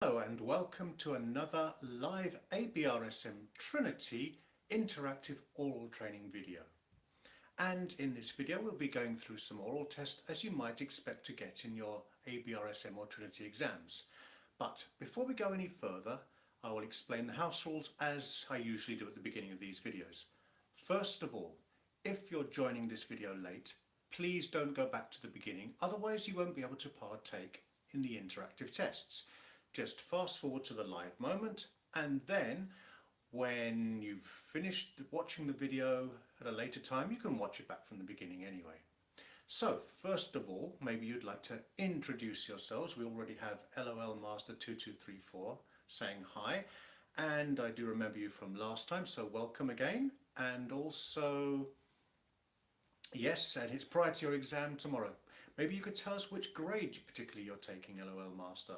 Hello and welcome to another live ABRSM Trinity interactive oral training video. And in this video we'll be going through some oral tests as you might expect to get in your ABRSM or Trinity exams. But before we go any further, I will explain the house rules as I usually do at the beginning of these videos. First of all, if you're joining this video late, please don't go back to the beginning, otherwise you won't be able to partake in the interactive tests. Just fast forward to the live moment, and then when you've finished watching the video at a later time, you can watch it back from the beginning anyway. So first of all, maybe you'd like to introduce yourselves. We already have LOL Master 2234 saying hi, and I do remember you from last time, so welcome again. And also, yes, and it's prior to your exam tomorrow. Maybe you could tell us which grade particularly you're taking, LOL Master.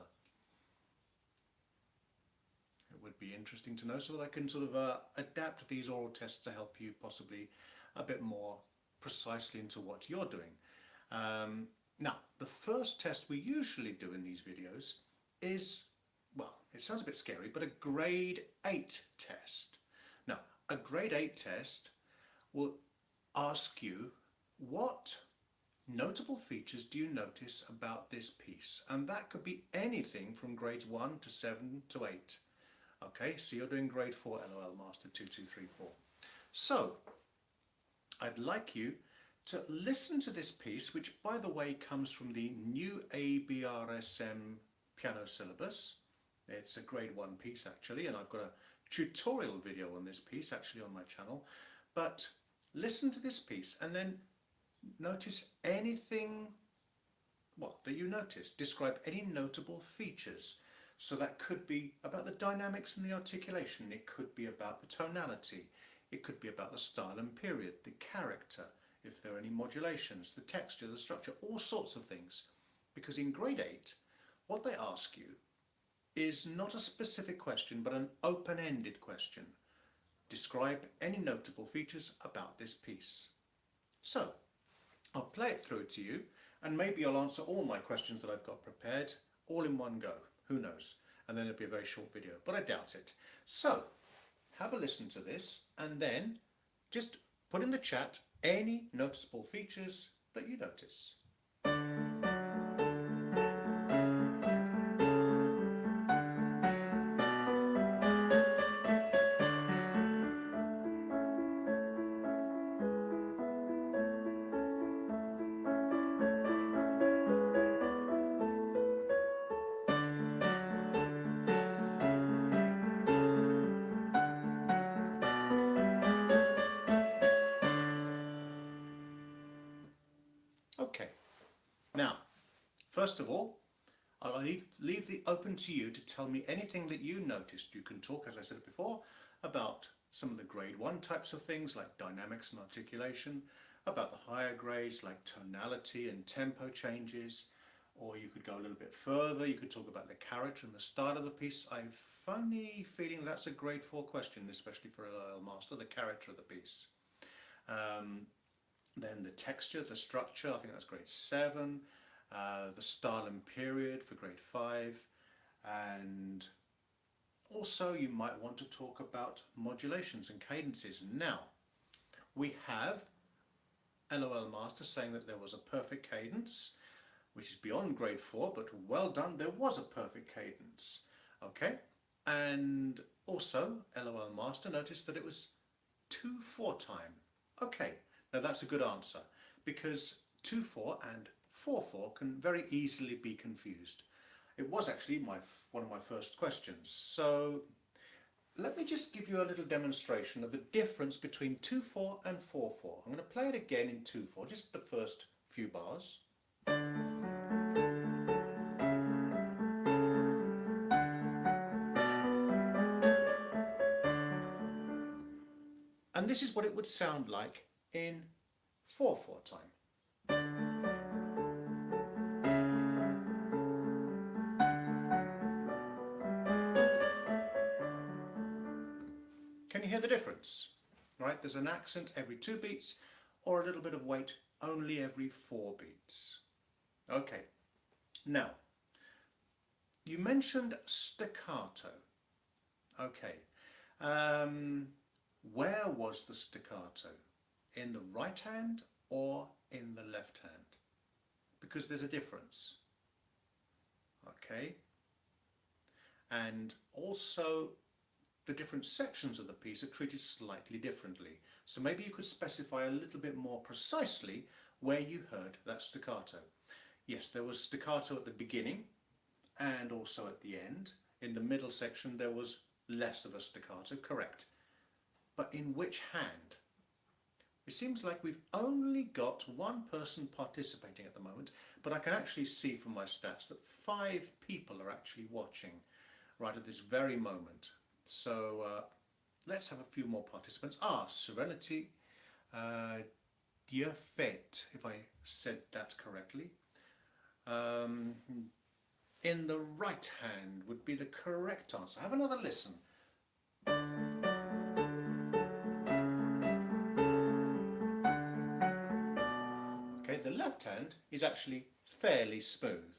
It would be interesting to know so that I can sort of adapt these oral tests to help you possibly a bit more precisely into what you're doing. Now, the first test we usually do in these videos is, well, it sounds a bit scary, but a grade 8 test. Now, a grade 8 test will ask you, what notable features do you notice about this piece? And that could be anything from grades 1 to 7 to 8. Okay, so you're doing grade 4 LOL Master 2234. So, I'd like you to listen to this piece, which by the way comes from the new ABRSM piano syllabus. It's a grade 1 piece actually, and I've got a tutorial video on this piece actually on my channel. But listen to this piece and then notice anything, well, that you notice. Describe any notable features. So that could be about the dynamics and the articulation, it could be about the tonality, it could be about the style and period, the character, if there are any modulations, the texture, the structure, all sorts of things. Because in grade 8, what they ask you is not a specific question, but an open-ended question. Describe any notable features about this piece. So, I'll play it through to you, and maybe I'll answer all my questions that I've got prepared all in one go. Who knows? And then it'll be a very short video, but I doubt it. So, have a listen to this and then just put in the chat any noticeable features that you notice. Okay, now, first of all, I'll leave the open to you to tell me anything that you noticed. You can talk, as I said before, about some of the grade 1 types of things like dynamics and articulation, about the higher grades like tonality and tempo changes, or you could go a little bit further, you could talk about the character and the style of the piece. I have a funny feeling that's a grade 4 question, especially for LOL Master, the character of the piece. Then the texture, the structure, I think that's grade 7. The style and period for grade 5. And also you might want to talk about modulations and cadences. Now, we have LOL Master saying that there was a perfect cadence, which is beyond grade 4, but well done, there was a perfect cadence. Okay, and also LOL Master noticed that it was 2/4 time. Okay. Now that's a good answer, because 2/4 and 4/4 can very easily be confused. It was actually one of my first questions. So let me just give you a little demonstration of the difference between 2/4 and 4/4. I'm going to play it again in 2/4, just the first few bars. And this is what it would sound like in 4/4 time. Can you hear the difference? Right, there's an accent every 2 beats, or a little bit of weight only every 4 beats. Okay, now you mentioned staccato. Okay. Where was the staccato? In the right hand or in the left hand? Because there's a difference. Okay. And also the different sections of the piece are treated slightly differently. So maybe you could specify a little bit more precisely where you heard that staccato. Yes, there was staccato at the beginning and also at the end. In the middle section there was less of a staccato, correct. But in which hand? It seems like we've only got one person participating at the moment, but I can actually see from my stats that 5 people are actually watching right at this very moment. So let's have a few more participants. Serenity, Dieu fait, if I said that correctly. In the right hand would be the correct answer. Have another listen. Okay, the left hand is actually fairly smooth.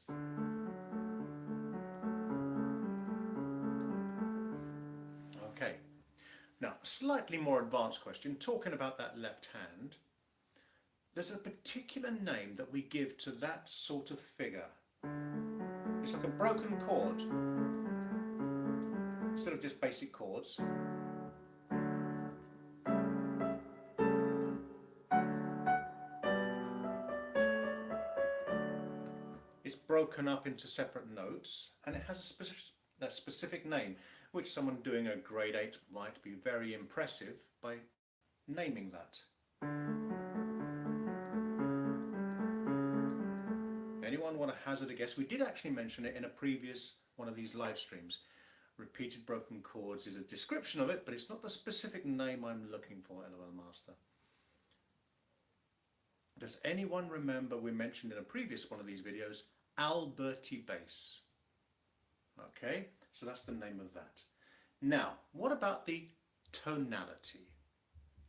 Okay, now a slightly more advanced question, talking about that left hand. There's a particular name that we give to that sort of figure. It's like a broken chord. Instead of just basic chords. It's broken up into separate notes and it has a specific name, which someone doing a grade 8 might be very impressive by naming that. Anyone want to hazard a guess? We did actually mention it in a previous one of these live streams. Repeated broken chords is a description of it, but it's not the specific name I'm looking for, LOL Master. Does anyone remember we mentioned in a previous one of these videos, Alberti bass? Okay, so that's the name of that. Now, what about the tonality?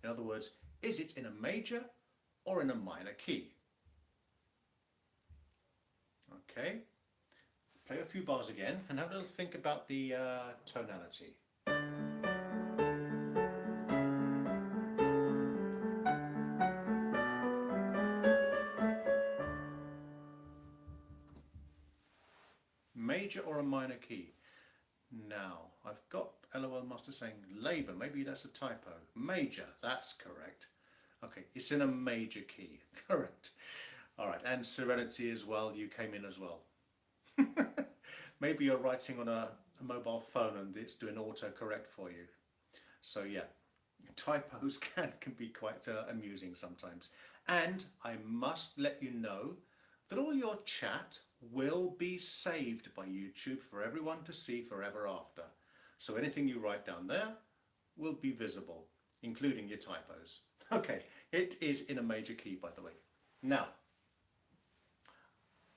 In other words, is it in a major or in a minor key? Okay, play a few bars again and have a little think about the tonality. Major or a minor key? Now, I've got LOL Master saying labour, maybe that's a typo. Major, that's correct. Okay, it's in a major key, correct. Alright, and Serenity as well, you came in as well. Maybe you're writing on a mobile phone and it's doing autocorrect for you. So yeah, typos can be quite amusing sometimes. And I must let you know that all your chat will be saved by YouTube for everyone to see forever after. So anything you write down there will be visible, including your typos. Okay, it is in a major key, by the way. Now,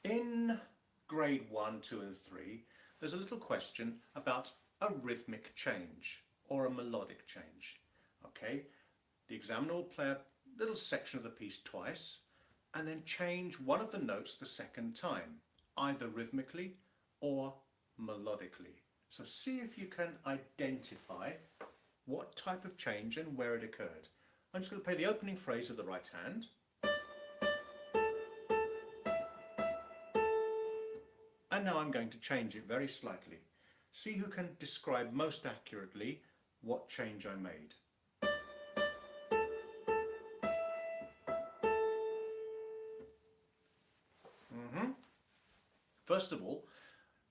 in grade 1, 2 and 3, there's a little question about a rhythmic change or a melodic change. Okay, the examiner will play a little section of the piece twice and then change one of the notes the second time, either rhythmically or melodically. So see if you can identify what type of change and where it occurred. I'm just going to play the opening phrase of the right hand. And now I'm going to change it very slightly. See who can describe most accurately what change I made. First of all,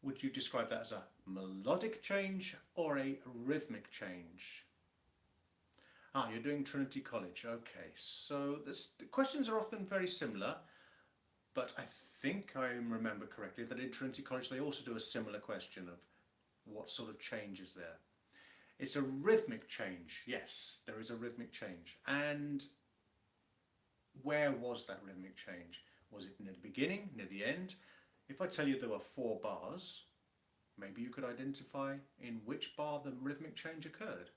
would you describe that as a melodic change or a rhythmic change? You're doing Trinity College. Okay, so the questions are often very similar, but I think I remember correctly that in Trinity College they also do a similar question of what sort of change is there. It's a rhythmic change. Yes, there is a rhythmic change. And where was that rhythmic change? Was it near the beginning, near the end? If I tell you there were 4 bars, maybe you could identify in which bar the rhythmic change occurred.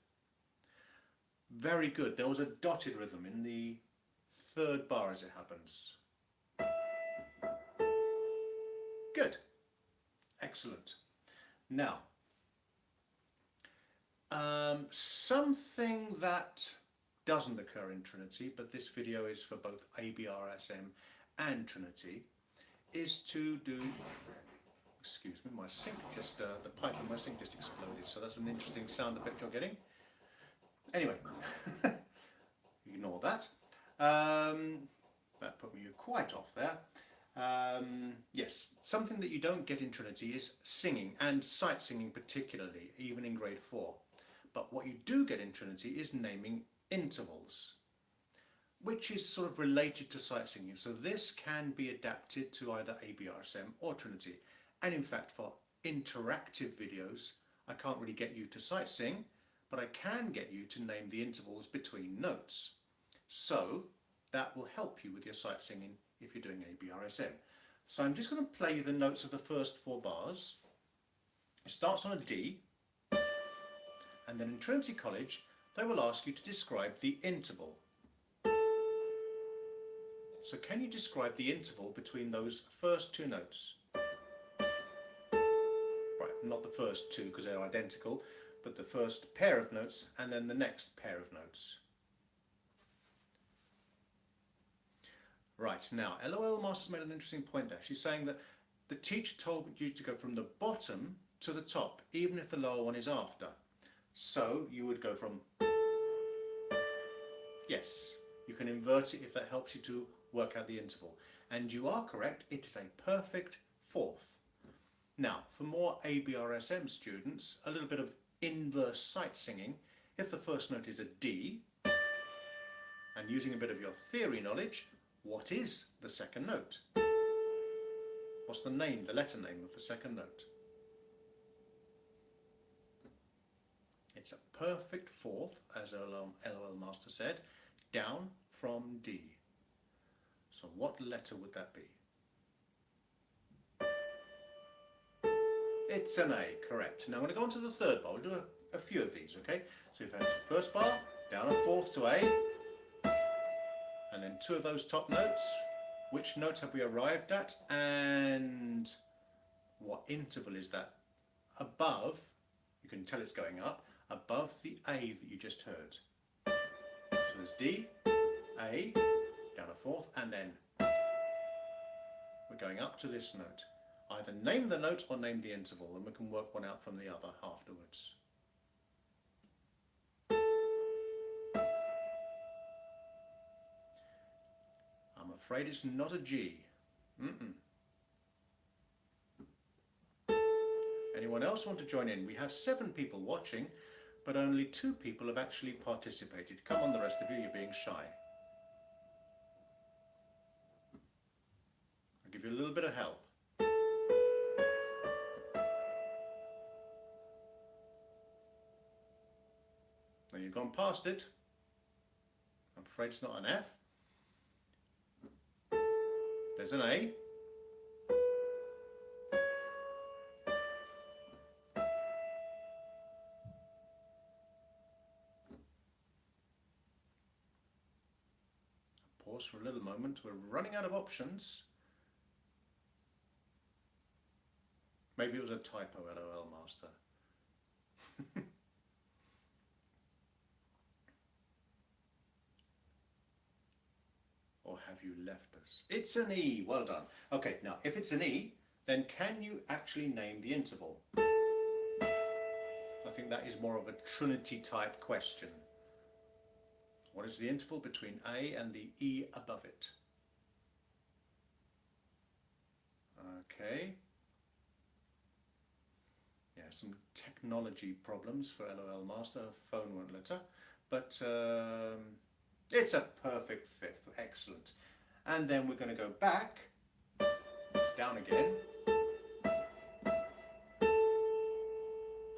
Very good. There was a dotted rhythm in the 3rd bar as it happens. Good. Excellent. Now, something that doesn't occur in Trinity, but this video is for both ABRSM and Trinity, is to do, excuse me, my sink just, the pipe in my sink just exploded, so that's an interesting sound effect you're getting. Anyway, ignore that. That put me quite off there. Yes, something that you don't get in Trinity is singing, and sight singing particularly, even in grade 4. But what you do get in Trinity is naming intervals, which is sort of related to sight singing. So this can be adapted to either ABRSM or Trinity. And in fact, for interactive videos, I can't really get you to sight sing, but I can get you to name the intervals between notes. So that will help you with your sight singing if you're doing ABRSM. So I'm just going to play you the notes of the first 4 bars. It starts on a D, and then in Trinity College they will ask you to describe the interval. So can you describe the interval between those first 2 notes? Right, not the first 2 because they're identical, but the first pair of notes and then the next pair of notes. Right, now LOL Master's made an interesting point there. She's saying that the teacher told you to go from the bottom to the top, even if the lower one is after. So you would go from, yes, you can invert it if that helps you to work out the interval. And you are correct, it is a perfect 4th. Now, for more ABRSM students, a little bit of inverse sight singing. If the first note is a D, and using a bit of your theory knowledge, what is the second note? What's the name, the letter name of the second note? It's a perfect 4th, as LOL Master said, down from D. So what letter would that be? It's an A, correct. Now I'm going to go on to the 3rd bar. We'll do a few of these, okay? So you've had the first bar, down a 4th to A, and then 2 of those top notes. Which note have we arrived at, and what interval is that? Above, you can tell it's going up, above the A that you just heard. So there's D, A, down a 4th, and then we're going up to this note. Either name the note or name the interval, and we can work one out from the other afterwards. I'm afraid it's not a G. Anyone else want to join in? We have 7 people watching, but only 2 people have actually participated. Come on, the rest of you, you're being shy. I'll give you a little bit of help. Now you've gone past it. I'm afraid it's not an F. There's an A. Pause for a little moment. We're running out of options. Maybe it was a typo, LOL Master. Or have you left us? It's an E. Well done. Okay, now if it's an E, then can you actually name the interval? I think that is more of a Trinity type question. What is the interval between A and the E above it? Okay. Yeah, some technology problems for LOL Master. Phone won't let her. But it's a perfect 5th. Excellent. And then we're going to go back, down again.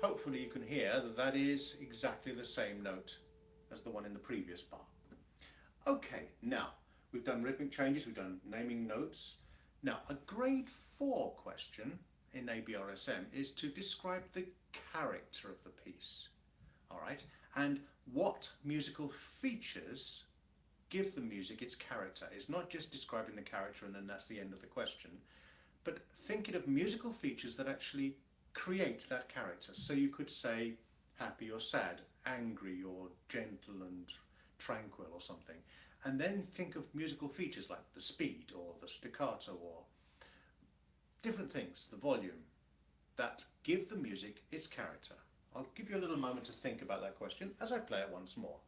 Hopefully you can hear that that is exactly the same note as the one in the previous bar. Okay, now we've done rhythmic changes, we've done naming notes. Now a grade 4 question in ABRSM is to describe the character of the piece. Alright, and what musical features give the music its character. It's not just describing the character and then that's the end of the question, but thinking of musical features that actually create that character. So you could say happy or sad, angry or gentle and tranquil or something. And then think of musical features like the speed or the staccato or different things, the volume, that give the music its character. I'll give you a little moment to think about that question as I play it once more.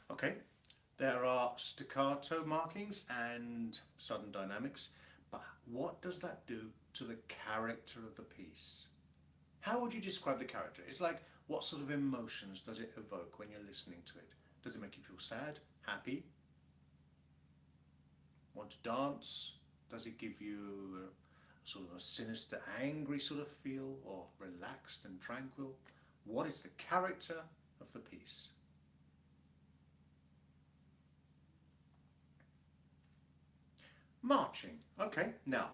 Okay, there are staccato markings and sudden dynamics, but what does that do to the character of the piece? How would you describe the character? It's like, what sort of emotions does it evoke when you're listening to it? Does it make you feel sad, happy, want to dance? Does it give you a sort of a sinister, angry sort of feel, or relaxed and tranquil? What is the character of the piece? Marching. Okay, now,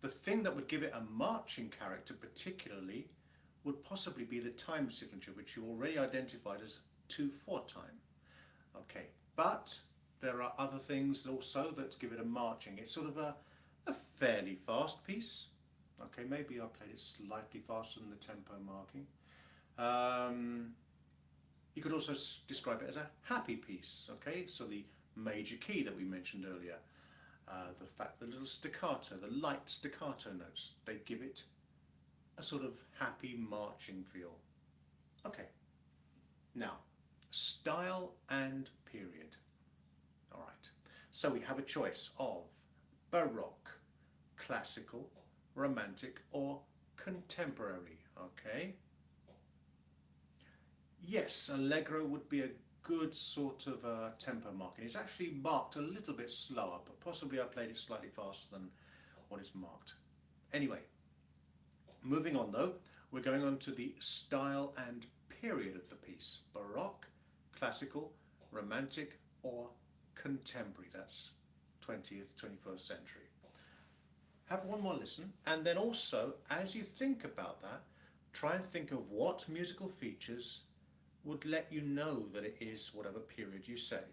the thing that would give it a marching character particularly would possibly be the time signature, which you already identified as 2/4 time. Okay, but there are other things also that give it a marching. It's sort of a fairly fast piece. Okay, maybe I played it slightly faster than the tempo marking. You could also describe it as a happy piece. Okay, so the major key that we mentioned earlier, the fact the little staccato, the light staccato notes, they give it a sort of happy marching feel. Okay, now style and period. All right, so we have a choice of Baroque, classical, romantic or contemporary. Okay, yes, allegro would be a good sort of tempo marking. It's actually marked a little bit slower, but possibly I played it slightly faster than what is marked. Anyway, moving on though, we're going on to the style and period of the piece. Baroque, classical, romantic or contemporary. That's 20th, 21st century. Have one more listen, and then also, as you think about that, try and think of what musical features would let you know that it is whatever period you say.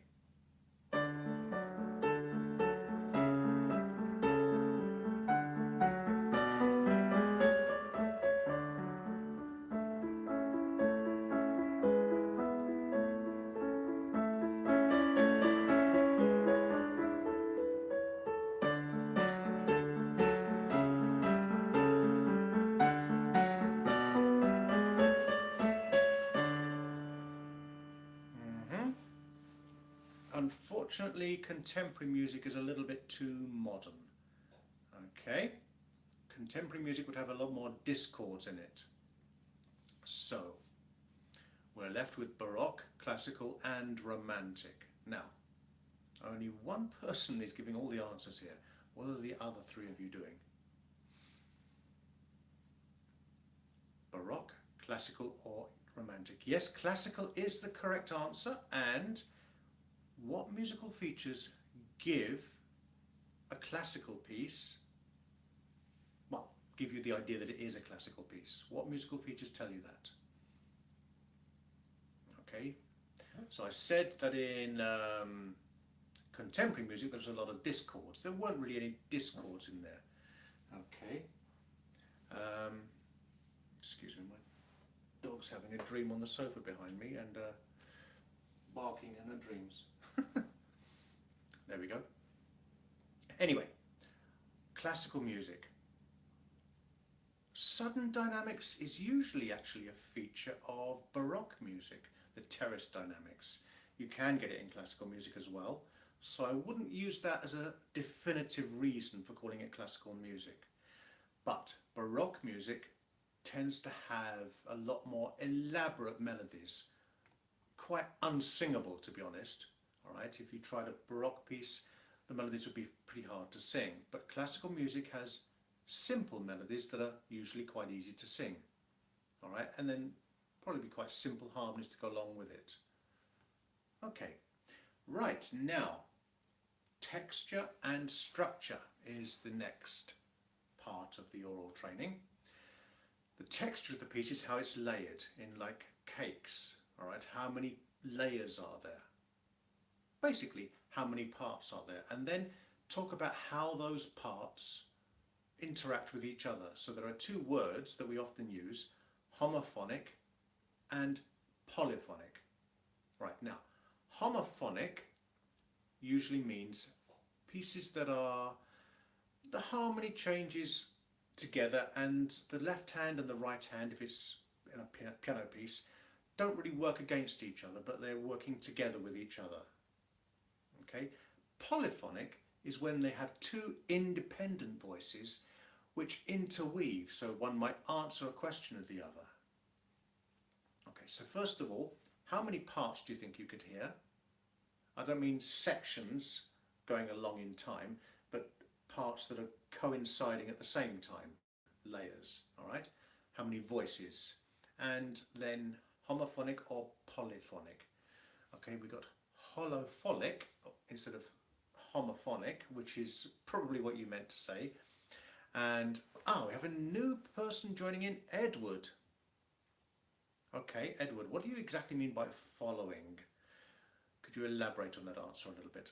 Unfortunately, contemporary music is a little bit too modern. Okay, contemporary music would have a lot more discords in it. So, we're left with Baroque, classical and romantic. Now, only one person is giving all the answers here. What are the other three of you doing? Baroque, classical or romantic? Yes, classical is the correct answer. And what musical features give a classical piece, well, give you the idea that it is a classical piece? What musical features tell you that? Okay, so I said that in contemporary music there's a lot of discords. There weren't really any discords in there. Okay, excuse me, my dog's having a dream on the sofa behind me and barking in her dreams. There we go. Anyway, classical music. Sudden dynamics is usually actually a feature of Baroque music, the terrace dynamics. You can get it in classical music as well, so I wouldn't use that as a definitive reason for calling it classical music. But Baroque music tends to have a lot more elaborate melodies, quite unsingable to be honest. Alright, if you tried a Baroque piece, the melodies would be pretty hard to sing, but classical music has simple melodies that are usually quite easy to sing. All right, and then probably be quite simple harmonies to go along with it. Okay, right, now texture and structure is the next part of the aural training. The texture of the piece is how it's layered in like cakes. All right, how many layers are there? Basically, how many parts are there? And then talk about how those parts interact with each other. So there are two words that we often use, homophonic and polyphonic. Right, now, homophonic usually means pieces that are, the harmony changes together and the left hand and the right hand, if it's in a piano piece, don't really work against each other, but they're working together with each other. Okay? Polyphonic is when they have two independent voices which interweave, so one might answer a question of the other. Okay, so first of all, how many parts do you think you could hear? I don't mean sections going along in time, but parts that are coinciding at the same time, layers, all right? How many voices? And then homophonic or polyphonic. Okay, we got holophonic instead of homophonic, which is probably what you meant to say. And, we have a new person joining in, Edward. Okay, Edward, what do you exactly mean by following? Could you elaborate on that answer a little bit?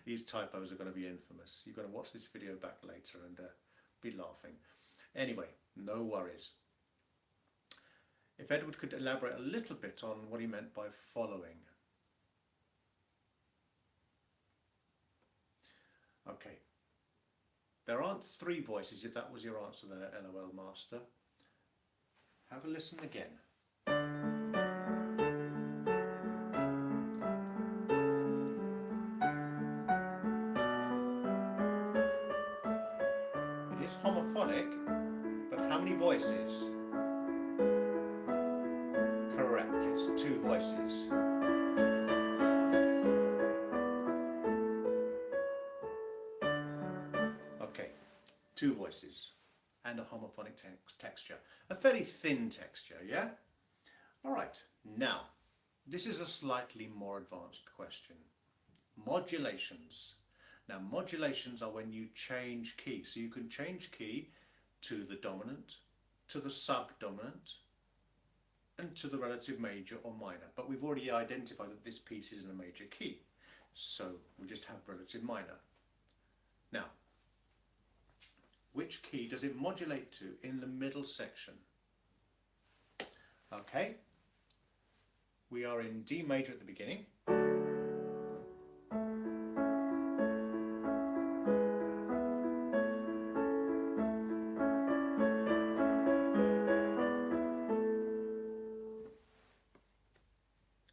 These typos are going to be infamous. You're going to watch this video back later and be laughing. Anyway, no worries. If Edward could elaborate a little bit on what he meant by following. Okay. There aren't three voices, if that was your answer there, LOL Master. Have a listen again. It is homophonic, but how many voices? Correct, it's two voices. Okay, two voices and a homophonic texture. A fairly thin texture, yeah? All right, now, this is a slightly more advanced question. Modulations. Now, modulations are when you change key. So you can change key to the dominant, to the subdominant, and to the relative major or minor. But we've already identified that this piece is in a major key. So we just have relative minor. Now, which key does it modulate to in the middle section? Okay, we are in D major at the beginning.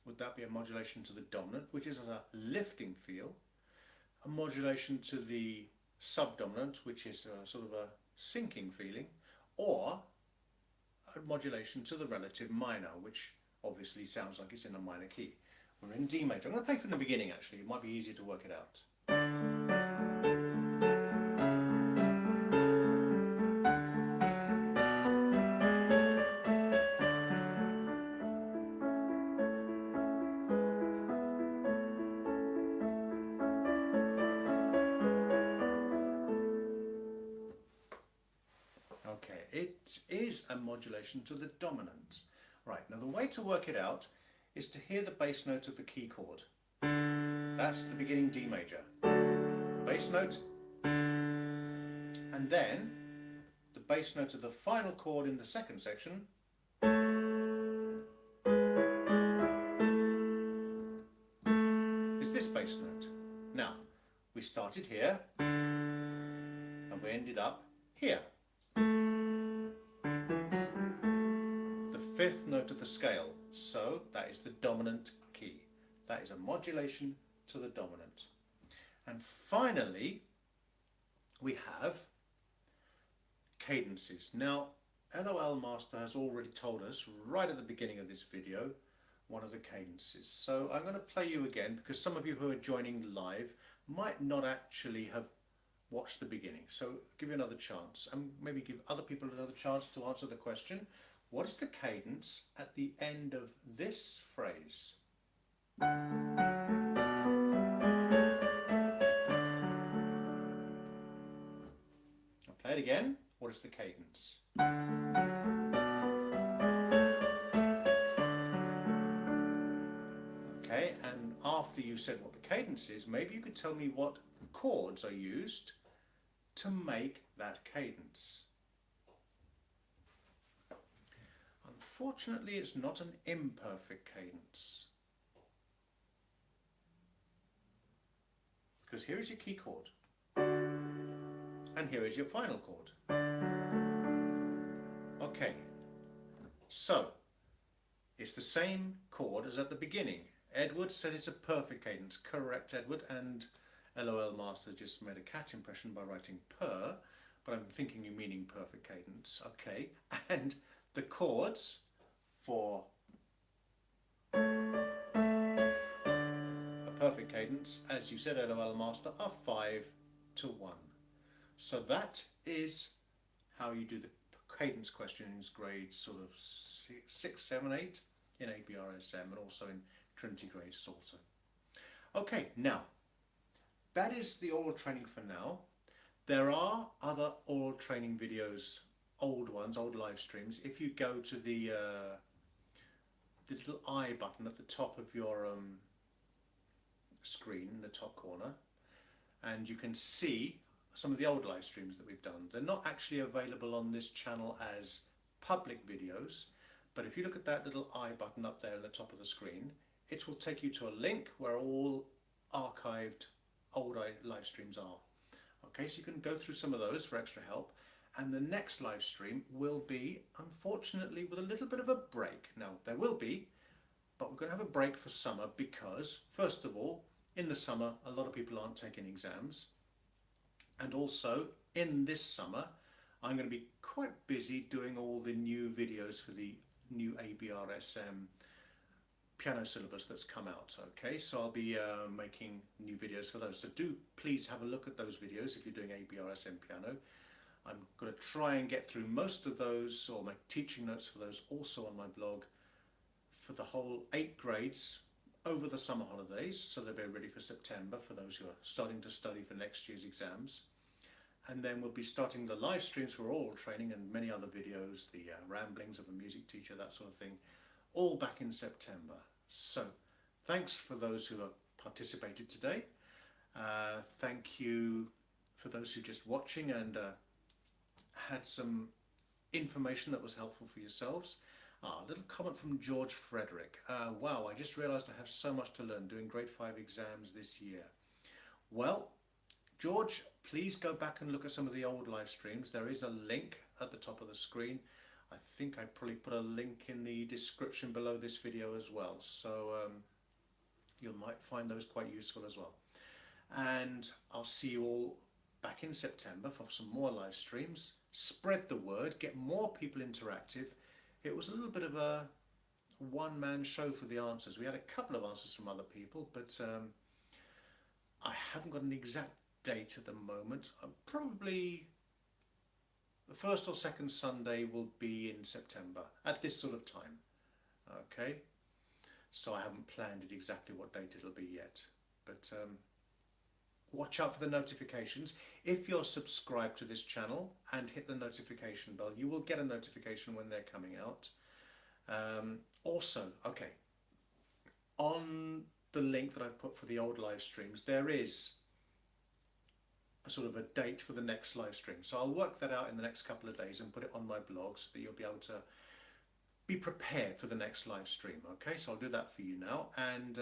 Would that be a modulation to the dominant, which is a lifting feel, a modulation to the subdominant, which is a sort of a sinking feeling, or a modulation to the relative minor, which obviously sounds like it's in a minor key. We're in D major. I'm going to play from the beginning actually, it might be easier to work it out. Okay, it is a modulation to the dominant. Right, now the way to work it out is to hear the bass note of the key chord. That's the beginning D major. Bass note, and then the bass note of the final chord in the second section. Is this bass note. Now, we started here, and we ended up here. The fifth note of the scale, so that is the dominant key. That is a modulation to the dominant. And finally, we have cadences. Now, LOL Master has already told us right at the beginning of this video one of the cadences. So I'm going to play you again because some of you who are joining live might not actually have watch the beginning. So give you another chance, and maybe give other people another chance to answer the question. What is the cadence at the end of this phrase? I'll play it again. What is the cadence? Okay, and after you said what the cadence is, maybe you could tell me what chords are used to make that cadence. Unfortunately, it's not an imperfect cadence. Because here is your key chord. And here is your final chord. Okay, so it's the same chord as at the beginning. Edward said it's a perfect cadence. Correct, Edward. And LOL Master just made a cat impression by writing per, but I'm thinking you're meaning perfect cadence. Okay, and the chords for a perfect cadence, as you said, LOL Master, are 5 to 1. So that is how you do the cadence questions grades sort of 6, 7, 8 in ABRSM, and also in Trinity grades also. Okay, now that is the oral training for now. There are other oral training videos, old ones, old live streams. If you go to the little I button at the top of your screen in the top corner, and you can see some of the old live streams that we've done. They're not actually available on this channel as public videos, but if you look at that little I button up there at the top of the screen, it will take you to a link where all archived old live streams are. Okay, so you can go through some of those for extra help. And the next live stream will be, unfortunately, with a little bit of a break. Now, there will be, but we're going to have a break for summer because, first of all, in the summer, a lot of people aren't taking exams. And also, in this summer, I'm going to be quite busy doing all the new videos for the new ABRSM piano syllabus that's come out. Okay, so I'll be making new videos for those. So do please have a look at those videos if you're doing ABRSM piano. I'm going to try and get through most of those, or make teaching notes for those also on my blog for the whole 8 grades over the summer holidays, so they'll be ready for September for those who are starting to study for next year's exams. And then we'll be starting the live streams for oral training and many other videos, the ramblings of a music teacher, that sort of thing, all back in September. So thanks for those who have participated today. Thank you for those who are just watching and had some information that was helpful for yourselves. A little comment from George Frederick. Wow, I just realised I have so much to learn doing grade 5 exams this year. Well, George, please go back and look at some of the old live streams. There is a link at the top of the screen. I think I probably put a link in the description below this video as well. So you might find those quite useful as well. And I'll see you all back in September for some more live streams. Spread the word, get more people interactive. It was a little bit of a one-man show for the answers. We had a couple of answers from other people, but I haven't got an exact date at the moment. Probably the first or second Sunday will be in September at this sort of time. Okay, so I haven't planned it exactly what date it'll be yet, but watch out for the notifications. If you're subscribed to this channel and hit the notification bell, you will get a notification when they're coming out. Also, okay, on the link that I've put for the old live streams, there is a sort of a date for the next live stream. So I'll work that out in the next couple of days and put it on my blog so that you'll be able to be prepared for the next live stream. Okay, so I'll do that for you now, and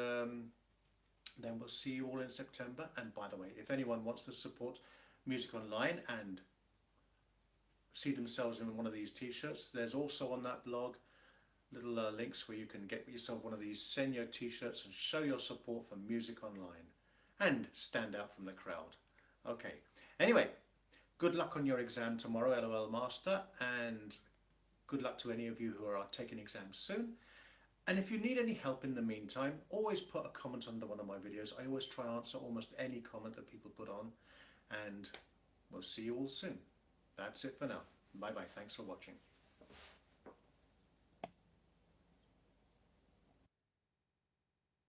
then we'll see you all in September. And by the way, if anyone wants to support MusicOnline and see themselves in one of these t-shirts, there's also on that blog little links where you can get yourself one of these Senyo t-shirts and show your support for MusicOnline and stand out from the crowd. Okay, anyway, good luck on your exam tomorrow, LOL Master, and good luck to any of you who are taking exams soon. And if you need any help in the meantime, always put a comment under one of my videos. I always try and answer almost any comment that people put on, and we'll see you all soon. That's it for now. Bye bye. Thanks for watching.